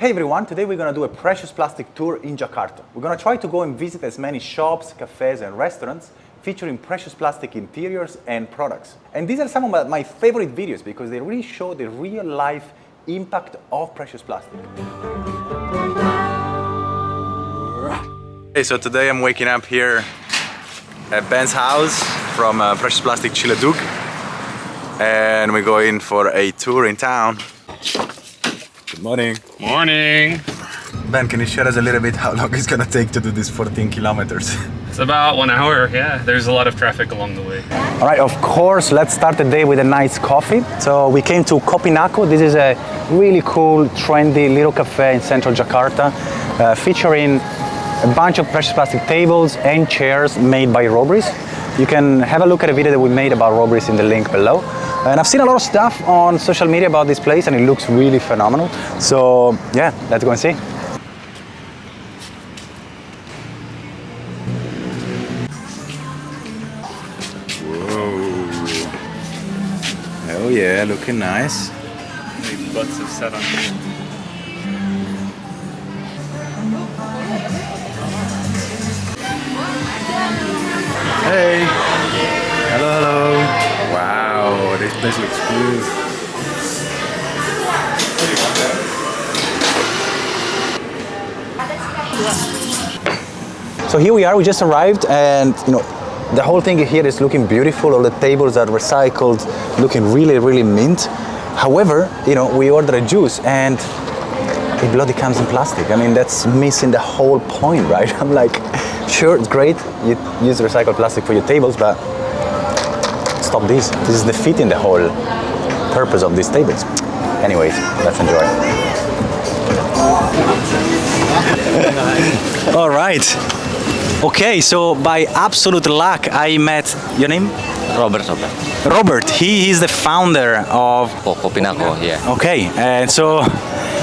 Hey everyone, today we're going to do a precious plastic tour in Jakarta. We're going to try to go and visit as many shops, cafes and restaurants featuring precious plastic interiors and products. And these are some of my favorite videos because they really show the real life impact of precious plastic. Hey, so today I'm waking up here at Ben's house from Precious Plastic Ciledug, and we're going for a tour in town. Good morning. Morning. Ben, can you share us a little bit how long it's gonna take to do this 14 kilometers? It's about 1 hour, yeah. There's a lot of traffic along the way. All right, of course, let's start the day with a nice coffee. So we came to Kopi Nako. This is a really cool, trendy little cafe in central Jakarta, featuring a bunch of precious plastic tables and chairs made by Robris. You can have a look at a video that we made about Robris in the link below. And I've seen a lot of stuff on social media about this place and it looks really phenomenal. So yeah, let's go and see. Whoa. Oh yeah, looking nice. These butts have set on here. Hey. Hello, hello. Wow, this place looks cool. So here we are, we just arrived, and the whole thing here is looking beautiful. All the tables are recycled, looking really, really mint. However, we ordered a juice and it bloody comes in plastic. I mean, that's missing the whole point, right? I'm like, sure, it's great, you use recycled plastic for your tables, but stop this. This is defeating the whole purpose of these tables. Anyways, let's enjoy. All right. Okay, so by absolute luck, I met, your name? Robert. Robert, he is the founder of Kopi Nako, yeah. Okay, and so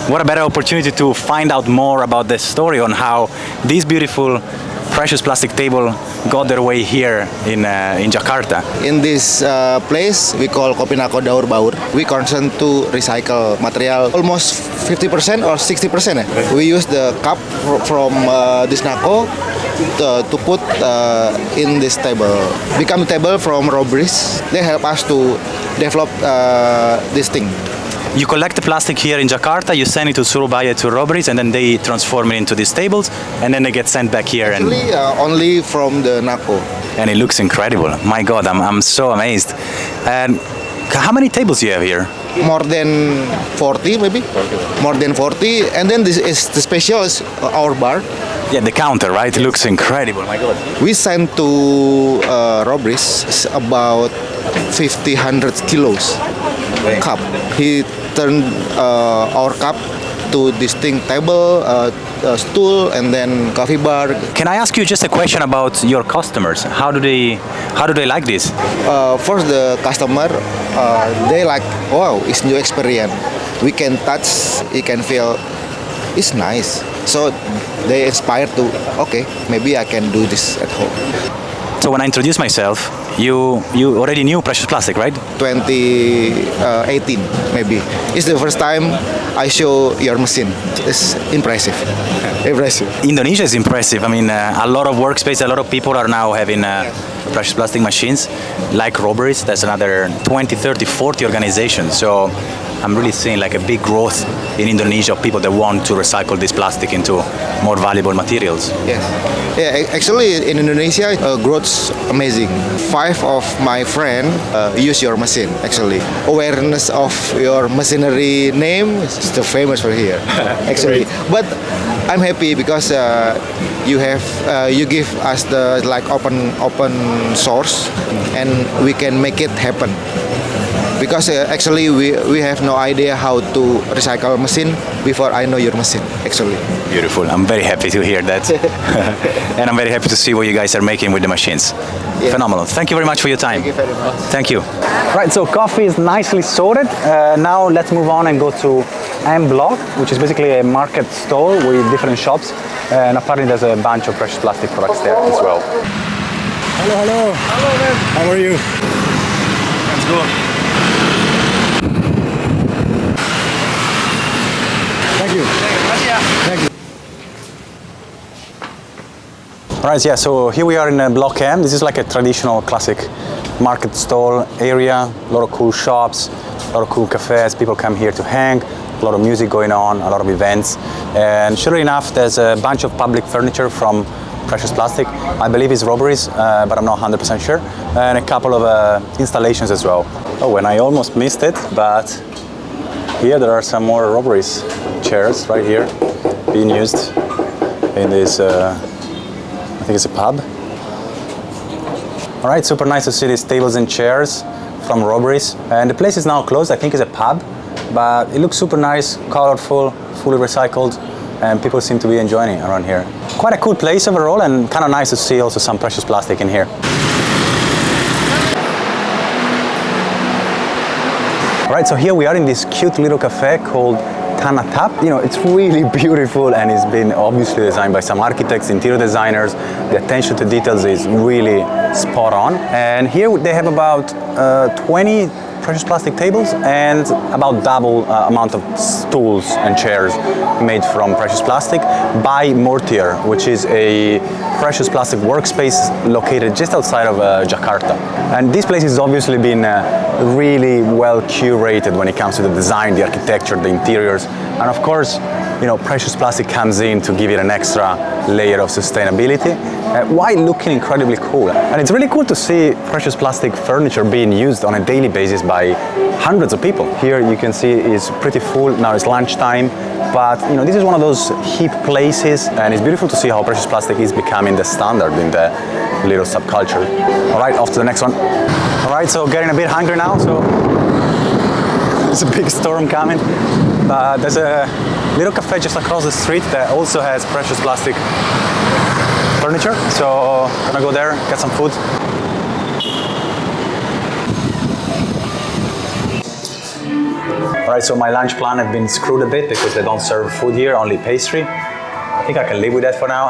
what a better opportunity to find out more about the story on how this beautiful precious plastic table got their way here in Jakarta. In this place, we call Kopi Nako Daur Baur. We concern to recycle material almost 50% or 60%. We use the cup from this Nako to put in this table. Become table from Robris. They help us to develop this thing. You collect the plastic here in Jakarta, you send it to Surabaya to Robris, and then they transform it into these tables, and then they get sent back here. Actually, only from the Nako. And it looks incredible. My God, I'm so amazed. And how many tables do you have here? More than 40, maybe. More than 40. And then this is the special is our bar. Yeah, the counter, right? It looks incredible. My God. We sent to Robris about 100 kilos cup. He turned our cup to this thing table, stool, and then coffee bar. Can I ask you just a question about your customers? How do they like this? First, the customer, they like, wow, it's new experience. We can touch, you can feel, it's nice. So they inspired to, okay, maybe I can do this at home. So when I introduced myself, you already knew precious plastic, right? 2018, maybe. It's the first time I show your machine. It's impressive. Impressive. Indonesia is impressive. I mean, a lot of workspace, a lot of people are now having precious plastic machines, like Robris. That's another 20, 30, 40 organizations. So I'm really seeing like a big growth in Indonesia of people that want to recycle this plastic into more valuable materials. Yes. Yeah, actually in Indonesia, growth's amazing. 5 of my friends use your machine, actually. Awareness of your machinery name is still famous for here, actually. But I'm happy because you give us the like open source, and we can make it happen. Because actually we have no idea how to recycle machine before I know your machine, actually. Beautiful. I'm very happy to hear that. And I'm very happy to see what you guys are making with the machines. Yeah. Phenomenal. Thank you very much for your time. Thank you very much. Thank you. Right, so coffee is nicely sorted. Now let's move on and go to M Block, which is basically a market stall with different shops. And apparently there's a bunch of precious plastic products there as well. Hello, hello. Hello, man. How are you? Let's go. Thank you. All right, yeah, so here we are in Block M. This is like a traditional classic market stall area, a lot of cool shops, a lot of cool cafes. People come here to hang, a lot of music going on, a lot of events. And sure enough, there's a bunch of public furniture from Precious Plastic. I believe it's robberies, but I'm not 100% sure. And a couple of installations as well. Oh, and I almost missed it, but here there are some more robberies chairs right here being used in this, I think it's a pub. All right, super nice to see these tables and chairs from robberies. And the place is now closed. I think it's a pub, but it looks super nice, colorful, fully recycled, and people seem to be enjoying it around here. Quite a cool place overall, and kind of nice to see also some Precious Plastic in here. All right, so here we are in this cute little cafe called Tana Tap. You know, it's really beautiful and it's been obviously designed by some architects, interior designers. The attention to details is really spot on. And here they have about 20 Precious Plastic tables and about double amount of stools and chairs made from Precious Plastic by Mortier, which is a Precious Plastic workspace located just outside of Jakarta. And this place has obviously been really well curated when it comes to the design, the architecture, the interiors, and of course, you know, Precious Plastic comes in to give it an extra layer of sustainability while looking incredibly cool. And it's really cool to see Precious Plastic furniture being used on a daily basis by hundreds of people. Here you can see it's pretty full. Now it's lunchtime, but you know, this is one of those hip places, and it's beautiful to see how Precious Plastic is becoming the standard in the little subculture. All right, off to the next one. All right, so getting a bit hungry now, so there's a big storm coming, but there's a little cafe just across the street that also has Precious Plastic furniture, so I'm gonna go there, get some food. All right, so my lunch plan has been screwed a bit because they don't serve food here, only pastry. I think I can live with that for now.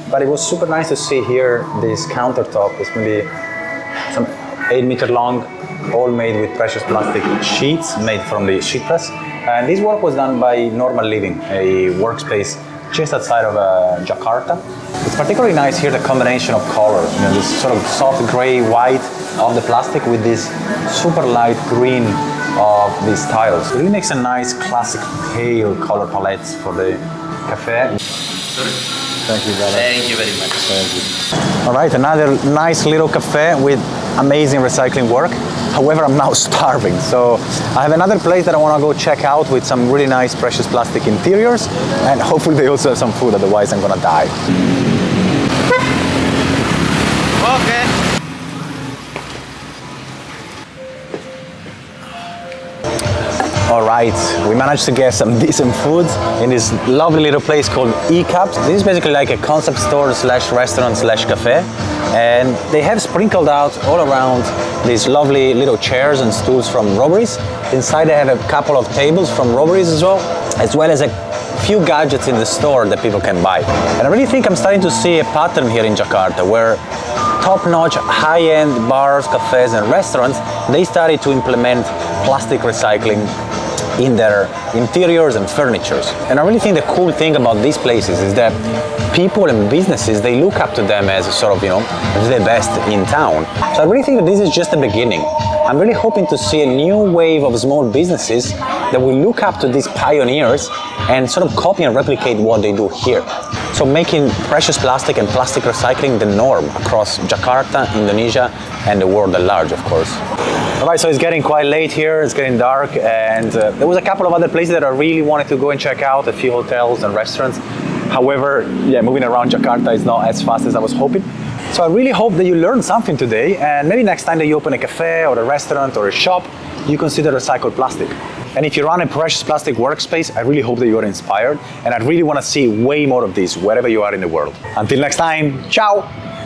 But it was super nice to see here this countertop. It's maybe some 8-meter long, all made with Precious Plastic sheets made from the sheet press. And this work was done by Normal Living, a workspace just outside of Jakarta. It's particularly nice here, the combination of color, you know, this sort of soft gray white of the plastic with this super light green of these tiles. It really makes a nice classic pale color palettes for the cafe. Thank you, brother. Thank you very much. Thank you. All right, another nice little cafe with amazing recycling work. However, I'm now starving, so I have another place that I want to go check out with some really nice Precious Plastic interiors, and hopefully they also have some food, otherwise I'm gonna die. Okay. All right, we managed to get some decent food in this lovely little place called Ecaps. This is basically like a concept store slash restaurant slash cafe, and they have sprinkled out all around these lovely little chairs and stools from robberies. Inside they have a couple of tables from robberies as well as a few gadgets in the store that people can buy. And I really think I'm starting to see a pattern here in Jakarta where top-notch, high-end bars, cafes and restaurants, they started to implement plastic recycling in their interiors and furnitures. And I really think the cool thing about these places is that people and businesses, they look up to them as sort of, you know, the best in town. So I really think that this is just the beginning. I'm really hoping to see a new wave of small businesses that will look up to these pioneers and sort of copy and replicate what they do here. So making Precious Plastic and plastic recycling the norm across Jakarta, Indonesia, and the world at large, of course. All right, so it's getting quite late here, it's getting dark, and there was a couple of other places that I really wanted to go and check out, a few hotels and restaurants. However, yeah, moving around Jakarta is not as fast as I was hoping. So I really hope that you learned something today, and maybe next time that you open a cafe or a restaurant or a shop, you consider recycled plastic. And if you run a Precious Plastic workspace, I really hope that you are inspired, and I really want to see way more of these wherever you are in the world. Until next time, ciao!